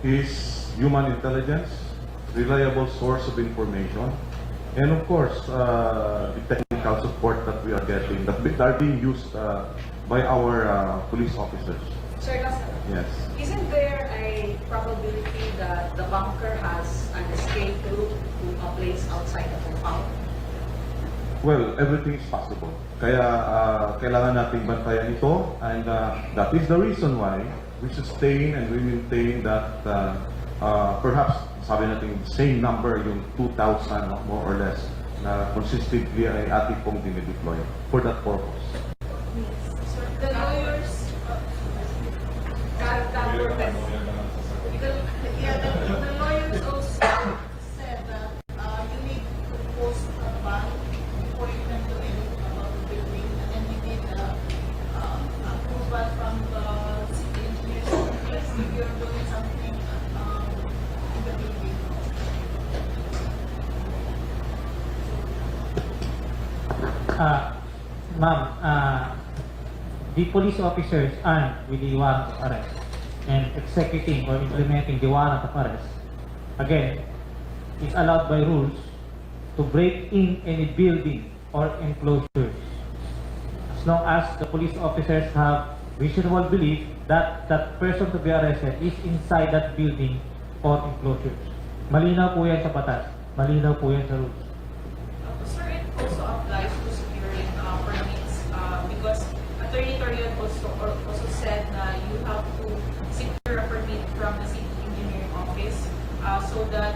is human intelligence, reliable source of information, and of course, the technical support that we are getting, that are being used by our police officers. Sir Lasal, Yes. isn't there a probability that the bunker has an escape route to a place outside the compound? Well, everything is possible. Kaya kailangan nating bantayan ito, and that is the reason why we sustain and we maintain that perhaps sabi natin same number, yung 2,000 more or less, na consistently ay ating pong dinideploy for that purpose. Sir, the lawyers, the lawyers also said that you need to post a ban before you can do anything about the building, and then you need approval from the city engineers if you're doing something in the building. Ma'am, the police officers armed with the warrant of arrest and executing or implementing the warrant of arrest, again, is allowed by rules to break in any building or enclosures as long as the police officers have reasonable belief that that person to be arrested is inside that building or enclosures. Malinaw po yan sa batas. Malinaw po yan sa rules. Sir, it also applies to securing permits because Attorney Torion also said na you have to secure a permit from the city engineering office so that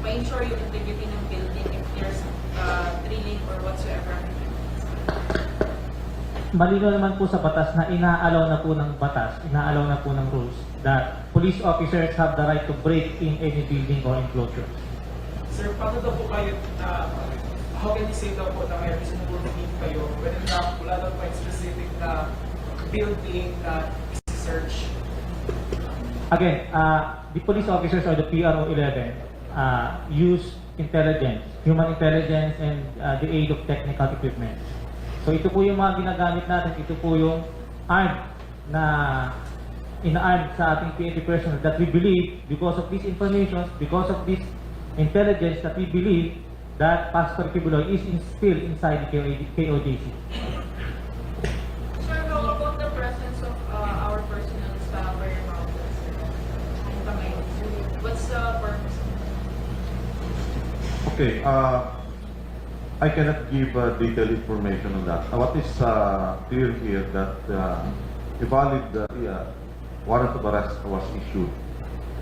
ma-ensure yung integrity ng building if there's drilling or whatsoever. Malinaw naman po sa batas na inaalaw na po ng batas, inaalaw na po ng rules that police officers have the right to break in any building or enclosure. Sir, paano daw po kayo, how can you say daw po na may reasonable need kayo when wala daw po specific na building na isi-search? Again, the police officers or the PRO 11 use intelligence, human intelligence and the aid of technical equipment. So ito po yung mga ginagamit natin, ito po yung arm na ina-arm sa ating PNP personnel that we believe because of this information, because of this intelligence that we believe that Pastor Kibuloy is still inside the KOJC. Sir, how about the presence of our personnel sa Barrio Mountains? What's the purpose? Okay, I cannot give detailed information on that. What is clear here that a valid warrant of arrest was issued,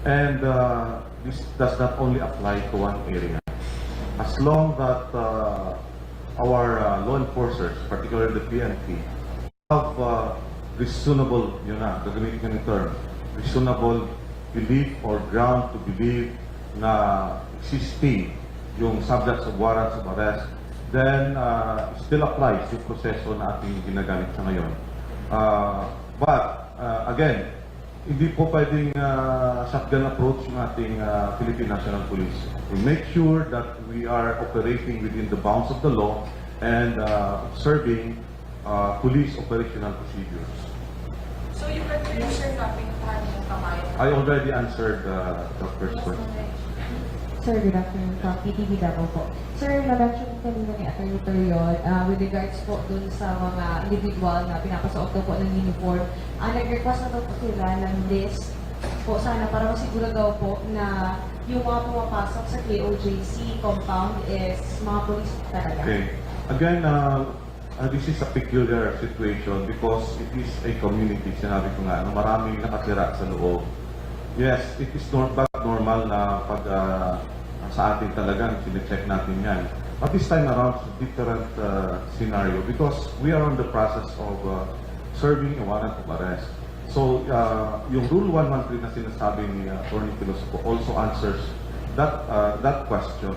and this does not only apply to one area. As long that our law enforcers, particularly the PNP, have reasonable, gagamitin ko ng term, reasonable belief or ground to believe na existing yung subjects of warrants of arrest, then still applies yung proseso na ating ginagamit sa ngayon. But again, hindi po pwedeng shotgun approach ng ating Philippine National Police. We make sure that we are operating within the bounds of the law and observing police operational procedures. So you can sir natin yung kamay. I already answered the first question. Sir, good afternoon from PTV Davao po. Sir, na-mention kanina ni Atty. Torion with regards po dun sa mga individual na pinapasuot daw po ng uniform. Nag-request na daw po sila ng list po sana para masiguro daw po na yung mga pumapasok sa KOJC compound is mga police talaga. Okay. Again, this is a peculiar situation because it is a community, sinabi ko nga, na maraming nakatira sa loob. Yes, it is not normal na pag sa atin talagang sine-check natin yan. But this time around, it's a different scenario because we are on the process of serving a warrant of arrest. So, yung Rule 113 na sinasabi ni Atty. Filosofo also answers that question.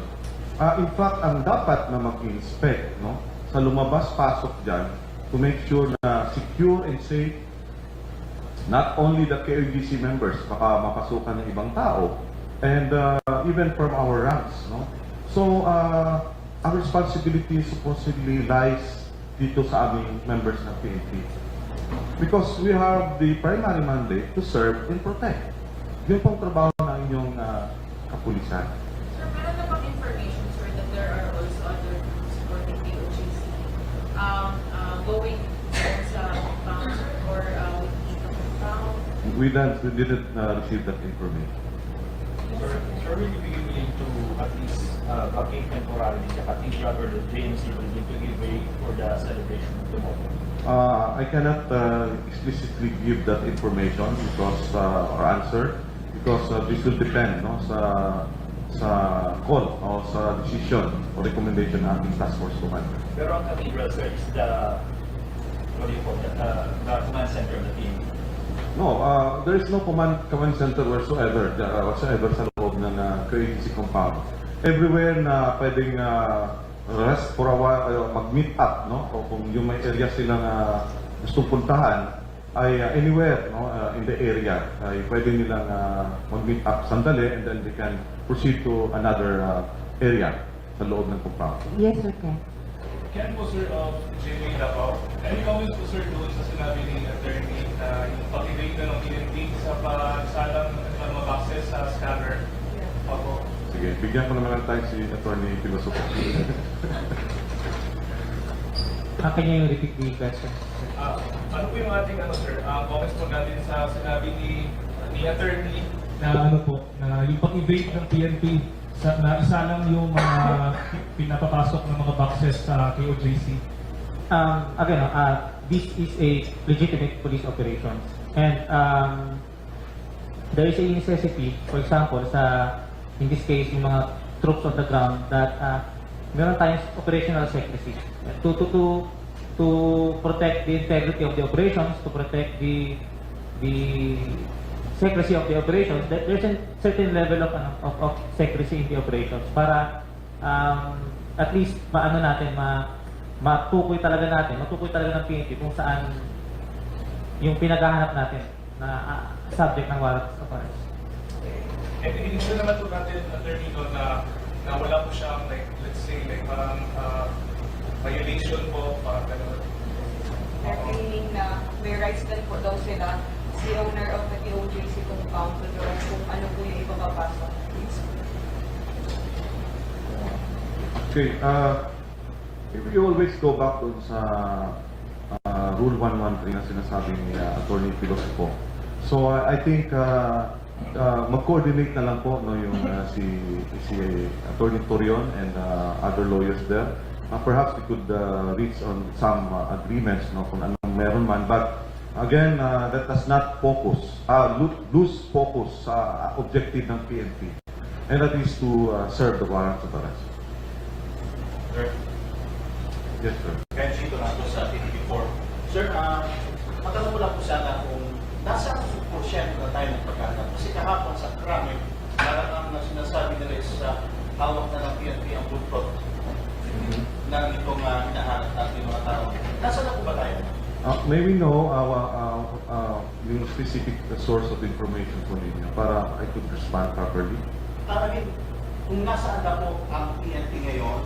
In fact, ang dapat na mag-inspect sa lumabas-pasok dyan to make sure na secure and safe not only the KOJC members, baka mapasukan ng ibang tao, and even from our ranks. So, our responsibility supposedly lies dito sa aming members ng PNP. Because we have the primary mandate to serve and protect. Yun pong trabaho ng inyong kapulisan. Sir, meron na bang information, sir, that there are also other groups for the POJC going sa compound, sir, or within the compound? We didn't receive that information. Sir, will you be willing to at least vacate temporarily the cathedral or the JMC building to give way for the celebration of the moment? I cannot explicitly give that information because or answer because this will depend sa call o sa decision o recommendation ng ating task force commander. Pero ang cathedral, sir, is the, what do you call that, the command center of the team. No, there is no command center whatsoever sa loob ng KOJC compound. Everywhere na pwedeng rest for a while, mag-meet up, no? O kung yung may area silang gustong puntahan, ay anywhere in the area, ay pwede nilang mag-meet up sandali and then they can proceed to another area sa loob ng compound. Yes, sir, Ken. Ken po sir of JMA Davao. Any comments po sir doon sa sinabi ni attorney na yung pag-evade na ng PNP sa pagsalang ng mga boxes sa scanner? Opo. Sige, bigyan ko naman ng time si Attorney Pilosopo. Can you repeat the question? Ano po yung ating sir, comments po natin sa sinabi ni attorney na ano po, na yung pag-evade ng PNP na isa lang yung mga pinapapasok ng mga boxes sa KOJC. Again, this is a legitimate police operations, and there is a necessity, for example, in this case, yung mga troops on the ground that meron tayong operational secrecy to protect the integrity of the operations, to protect the secrecy of the operations. There's a certain level of secrecy in the operations para at least matukoy talaga ng PNP kung saan yung pinaghahanap natin na subject ng warrant of arrest. and hindi ko naman po natin attorney doon na wala po siyang like, let's say like parang violation po, parang gano'n. Meaning na may rights din po daw sila, si owner of the KOJC compound, to know kung ano po yung ipapapasok. Okay, we always go back dun sa Rule 113 na sinasabi ni Attorney Pilosopo. So I think mag-coordinate na lang po yung si Attorney Torion and other lawyers there. Perhaps we could reach on some agreements kung anong meron man. But again, that does not lose focus sa objective ng PNP. And that is to serve the warrant of arrest. Sir, Yes, sir. Ken Chito na po sa TV4. Sir, matanong ko lang po sana kung nasa porsyento na tayo ng pagkakataon. Kasi kahapon sa krami, parang ang sinasabi nila is hawak na ng PNP ang bulprot na itong hinahanap natin yung mga tao. Nasa na po ba tayo? May we know yung specific source of information po ninyo para I could respond properly? I mean, kung nasaan na po ang PNP ngayon,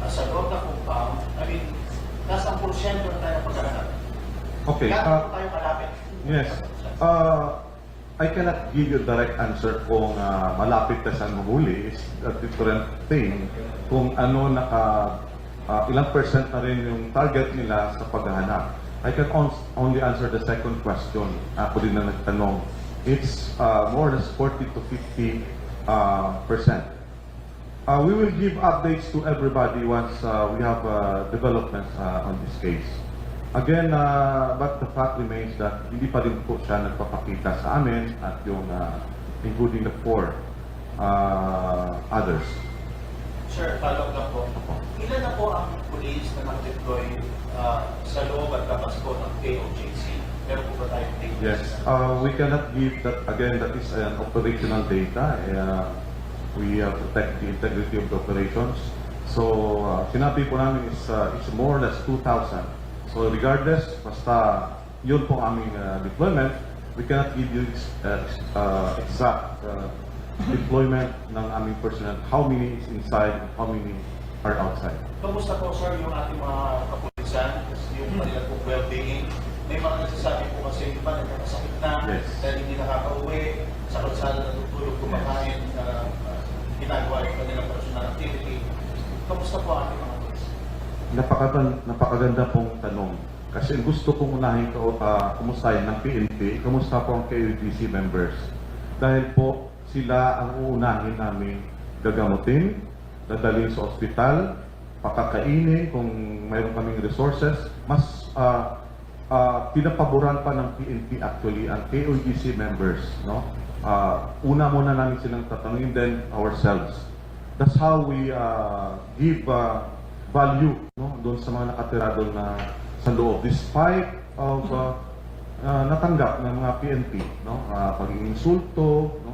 sa loob na compound, I mean, nasa porsyento na tayo pagkakataon. Okay. Gano'n po tayo kalapit? Yes. I cannot give you a direct answer kung malapit na siyang mahuli. It's a different thing. Kung ano ilang percent na rin yung target nila sa paghahanap. I can only answer the second question. Ako din na nagtanong. It's more or less 40 to 50%. We will give updates to everybody once we have developments on this case. Again, but the fact remains that hindi pa rin po siya nagpapakita sa amin at yung including the 4 others. Sir, follow up po. Ilan na po ang police na nag-deploy sa loob at labas po ng KOJC? Meron po ba tayong data? Yes, we cannot give that. Again, that is an operational data. We protect the integrity of the operations. So, sinabi po namin is it's more or less 2,000. So, regardless, basta yun po aming deployment, we cannot give you exact deployment ng aming personnel. How many is inside and how many are outside. Kamusta po, sir, yung ating mga kapulisan, yung kanilang well-being? May mga sinasabi po kasi yung iba nagkakasakit na, Yes. dahil hindi nakaka-uwi, sa kalsada natutulog, kumakain, ginagawa yung kanilang personal activity. Kamusta po ang ating mga police? Napakaganda pong tanong. Kasi gusto kong unahin kumustahin ng PNP, kumusta po ang KUDC members. Dahil po sila ang uunahin namin gagamutin, dadalhin sa ospital, pakakainin kung mayroon kaming resources. Mas pinapaboran pa ng PNP actually ang KUDC members. No? Una muna namin silang tatanungin, then ourselves. That's how we give value, no, doon sa mga nakatira doon na sa loob, despite of natanggap ng mga PNP, no, pag-insulto, no,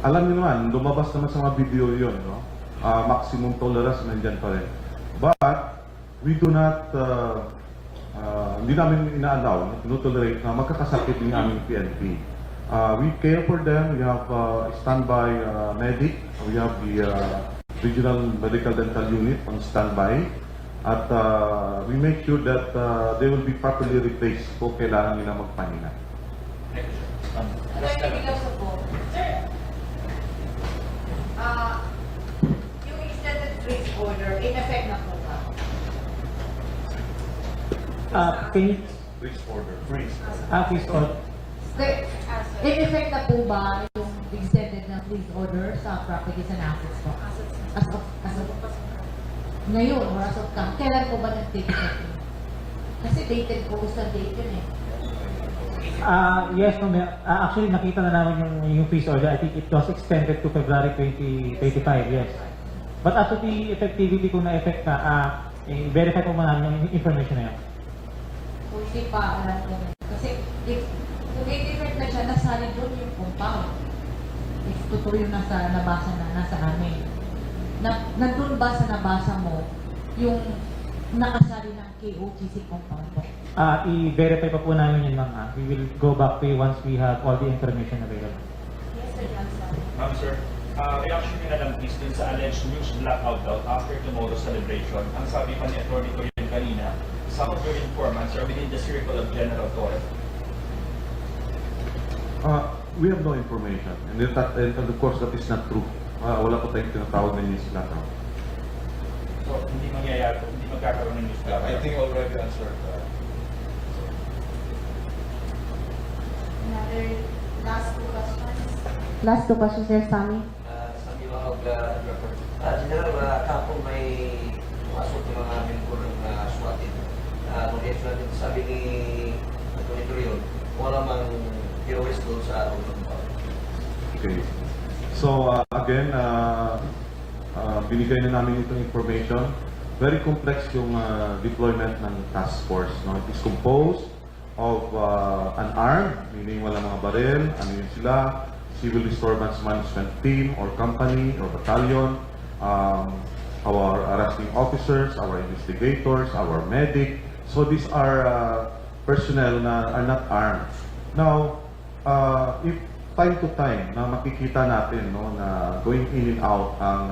alam niyo naman, lumabas naman sa mga video yon, no, maximum tolerance nandiyan pa rin. But we do not, hindi namin ina-allow, no-tolerate na magkakasakit yung aming PNP. We care for them. We have standby medic. We have the regional medical dental unit on standby. At we make sure that they will be properly replaced kung kailangan nila magpahinga. Attorney Piloso po. Sir, yung extended freeze order, in effect na po ba? Freeze order. Freeze. Please, In effect na po ba yung extended na freeze order sa properties and assets po? As of ngayon, or as of come, kailan po ba nag-take effect? Kasi dated po sa date yun eh. yes, no, actually nakita na namin yung freeze order. I think it was extended to February 2025, yes. But as to the effectivity kung na-effect na, verify po muna namin yung information na yan. Kung hindi pa alam ko. Kasi kung i-effect na siya, nasali doon yung compound. If totoo yung nabasa na, nasa amin. Nandun ba sa nabasa mo yung nakasali ng KOGC compound po? I-verify pa po namin yun, ma'am. We will go back to you once we have all the information available. Yes, Sir Johnson. Ma'am, sir, reaction nyo na lang please dun sa alleged news blackout out after tomorrow's celebration. Ang sabi pa ni Atty. Torian kanina, some of your informants are within the circle of General Torres. We have no information. And of course, that is not true. Wala po tayong tinatawag na news blackout. So, hindi mangyayari, hindi magkakaroon ng news blackout. I think already answered that. Another last two questions. Last two questions, Sir Sammy. Sa Milawag, General, kapong may masok yung mga membro ng SWAT-id. Nung natin sabi ni Atty. Torion, wala mang POS doon sa Rulong. Okay. So again, binigay na namin itong information. Very complex yung deployment ng task force. No? It is composed of an arm, meaning walang mga baril, ano yun sila, civil disturbance management team or company or battalion, our arresting officers, our investigators, our medic. So these are personnel na are not armed. Now, if time to time na makikita natin no, na going in and out ang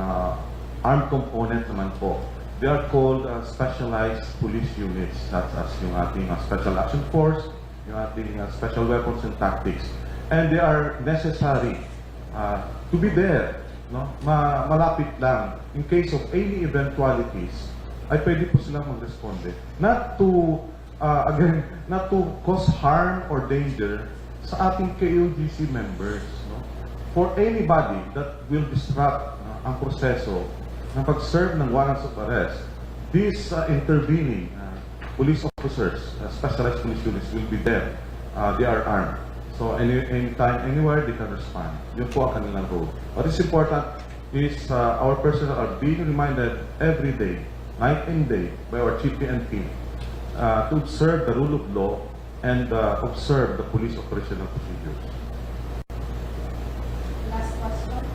armed component naman po, they are called specialized police units, such as yung ating Special Action Force, yung ating Special Weapons and Tactics. And they are necessary to be there, no? Malapit lang. In case of any eventualities, ay pwede po silang mag-responde. Not to, again, not to cause harm or danger sa ating KUGC members. No? For anybody that will disrupt ang proseso ng pag-serve ng warrants of arrest, these intervening police officers, specialized police units will be there. They are armed. So anytime, anywhere, they can respond. Yun po ang kanilang role. What is important is our personnel are being reminded every day, night and day, by our chief PNP to observe the rule of law and observe the police operational procedures. Last question.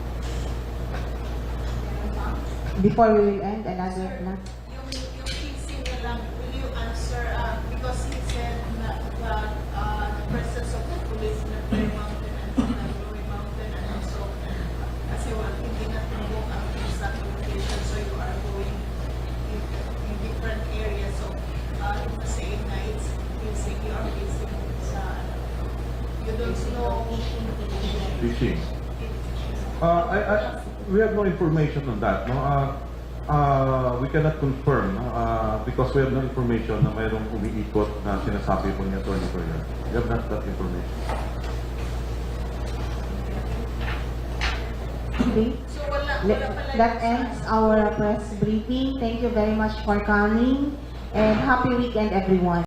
Before we will end, another last. Yung fixing na lang, will you answer, because he said na the presence of the police in the Blue Mountain and the Blue Mountain and also, kasi hindi na tumbok ang exact location, so you are going in different areas. So, he was saying There's no Fishing. We have no information on that. No? We cannot confirm because we have no information na mayroong umiikot na sinasabi po ni Atty. Torion. We have not that information. Okay. So wala pala That ends our press briefing. Thank you very much for coming and happy weekend everyone.